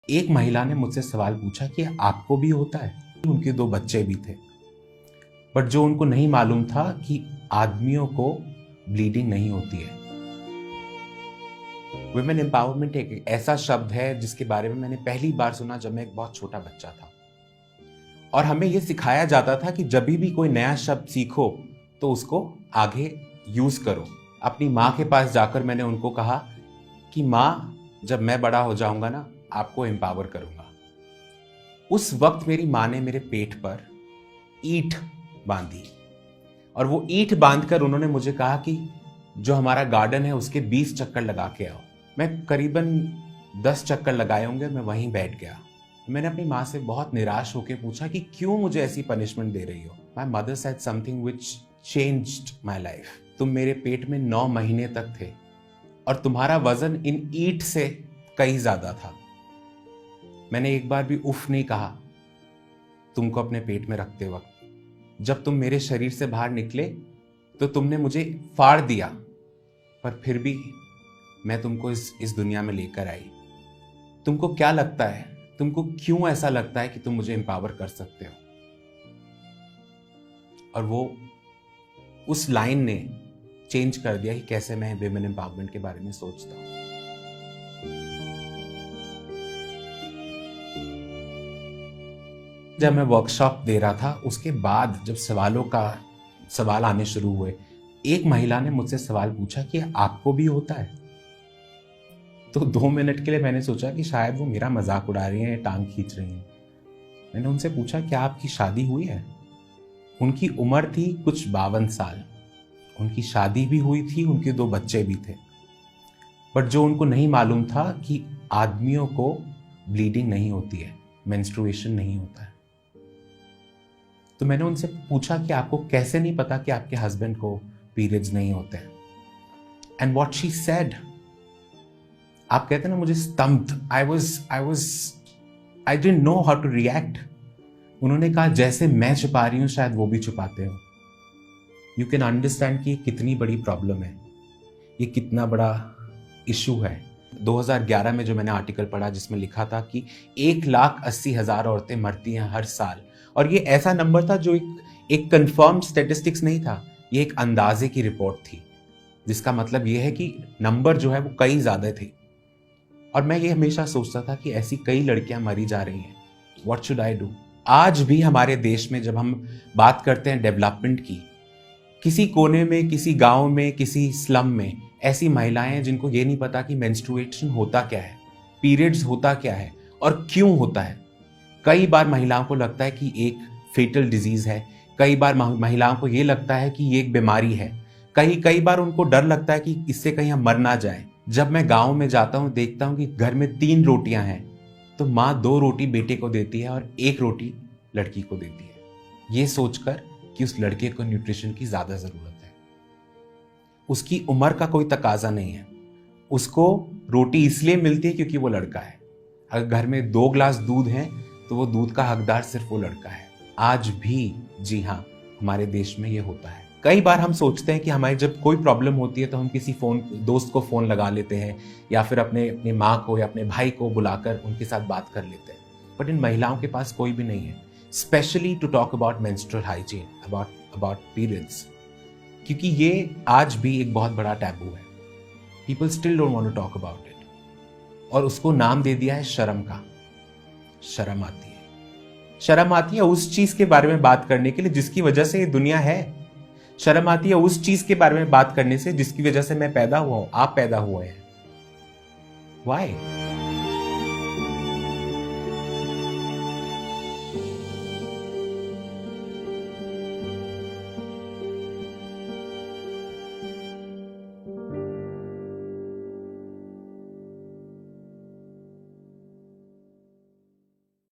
एक महिला ने मुझसे सवाल पूछा कि आपको भी होता है। उनके 2 बच्चे भी थे, बट जो उनको नहीं मालूम था कि आदमियों को ब्लीडिंग नहीं होती है। वुमेन एम्पावरमेंट एक ऐसा शब्द है जिसके बारे में मैंने पहली बार सुना जब मैं एक बहुत छोटा बच्चा था, और हमें यह सिखाया जाता था कि जब भी कोई नया शब्द सीखो तो उसको आगे यूज करो। अपनी माँ के पास जाकर मैंने उनको कहा कि माँ, जब मैं बड़ा हो जाऊंगा ना, आपको एम्पावर करूंगा। उस वक्त मेरी माँ ने मेरे पेट पर ईंट बांधी, और वो ईंट बांधकर उन्होंने मुझे कहा कि जो हमारा गार्डन है उसके 20 चक्कर लगा के आओ। मैं करीबन 10 चक्कर लगाए होंगे, मैं वहीं बैठ गया। मैंने अपनी माँ से बहुत निराश होकर पूछा कि क्यों मुझे ऐसी पनिशमेंट दे रही हो। My mother said something which changed my life. तुम मेरे पेट में 9 महीने तक थे और तुम्हारा वजन इन ईंट से कहीं ज्यादा था। मैंने एक बार भी उफ नहीं कहा तुमको अपने पेट में रखते वक्त। जब तुम मेरे शरीर से बाहर निकले तो तुमने मुझे फाड़ दिया, पर फिर भी मैं तुमको इस दुनिया में लेकर आई। तुमको क्या लगता है, तुमको क्यों ऐसा लगता है कि तुम मुझे एम्पावर कर सकते हो? और वो उस लाइन ने चेंज कर दिया कि कैसे मैं विमेन एम्पावरमेंट के बारे में सोचता हूं। जब मैं वर्कशॉप दे रहा था, उसके बाद जब सवाल आने शुरू हुए, एक महिला ने मुझसे सवाल पूछा कि आपको भी होता है। तो 2 मिनट के लिए मैंने सोचा कि शायद वो मेरा मजाक उड़ा रही हैं, टांग खींच रही हैं। मैंने उनसे पूछा, क्या आपकी शादी हुई है? उनकी उम्र थी कुछ 52 साल। उनकी शादी भी हुई थी, उनके 2 बच्चे भी थे, बट जो उनको नहीं मालूम था कि आदमियों को ब्लीडिंग नहीं होती है, मेंस्ट्रुएशन नहीं होता है। तो मैंने उनसे पूछा कि आपको कैसे नहीं पता कि आपके हस्बैंड को पीरियड्स नहीं होते हैं? एंड व्हाट शी सेड, आप कहते ना, मुझे स्तंभ, I didn't know how to react. उन्होंने कहा, जैसे मैं छुपा रही हूं शायद वो भी छुपाते हो। यू कैन अंडरस्टैंड कि ये कितनी बड़ी प्रॉब्लम है, ये कितना बड़ा इशू है। 2011 में जो मैंने आर्टिकल पढ़ा जिसमें लिखा था कि 1,80,000 औरतें मरती हैं हर साल, और ये ऐसा नंबर था जो एक कंफर्म स्टैटिस्टिक्स नहीं था, ये एक अंदाजे की रिपोर्ट थी, जिसका मतलब ये है कि नंबर जो है वो कई ज्यादा थे। और मैं ये हमेशा सोचता था कि ऐसी कई लड़कियां मरी जा रही हैं, व्हाट शुड आई डू? आज भी हमारे देश में जब हम बात करते हैं डेवलपमेंट की, किसी कोने में, किसी गांव में, किसी स्लम में ऐसी महिलाएं हैं जिनको ये नहीं पता कि मेंस्ट्रुएशन होता क्या है, पीरियड्स होता क्या है और क्यों होता है। कई बार महिलाओं को लगता है कि एक फेटल डिजीज है, कई बार महिलाओं को ये लगता है कि ये एक बीमारी है, कई बार उनको डर लगता है कि इससे कहीं हम मर ना जाएं। जब मैं गांव में जाता हूं, देखता हूं कि घर में 3 रोटियां हैं, तो माँ 2 रोटी बेटे को देती है और 1 रोटी लड़की को देती है, ये सोचकर कि उस लड़के को न्यूट्रिशन की ज्यादा जरूरत है। उसकी उम्र का कोई तकाजा नहीं है, उसको रोटी इसलिए मिलती है क्योंकि वो लड़का है। अगर घर में 2 ग्लास दूध हैं तो वो दूध का हकदार सिर्फ वो लड़का है। आज भी, जी हाँ, हमारे देश में ये होता है। कई बार हम सोचते हैं कि हमारी जब कोई प्रॉब्लम होती है तो हम किसी दोस्त को फोन लगा लेते हैं, या फिर अपने माँ को या अपने भाई को बुलाकर उनके साथ बात कर लेते हैं, बट इन महिलाओं के पास कोई भी नहीं है, specially to talk about menstrual hygiene, about periods, क्योंकि ये आज भी एक बहुत बड़ा टैबू है। People still don't want to talk about it, और उसको नाम दे दिया है शर्म का। शर्म आती है उस चीज के बारे में बात करने के लिए जिसकी वजह से ये दुनिया है। शर्म आती है उस चीज के बारे में बात करने से जिसकी वजह से मैं पैदा हुआ हूं, आप पैदा हुए हैं। Why?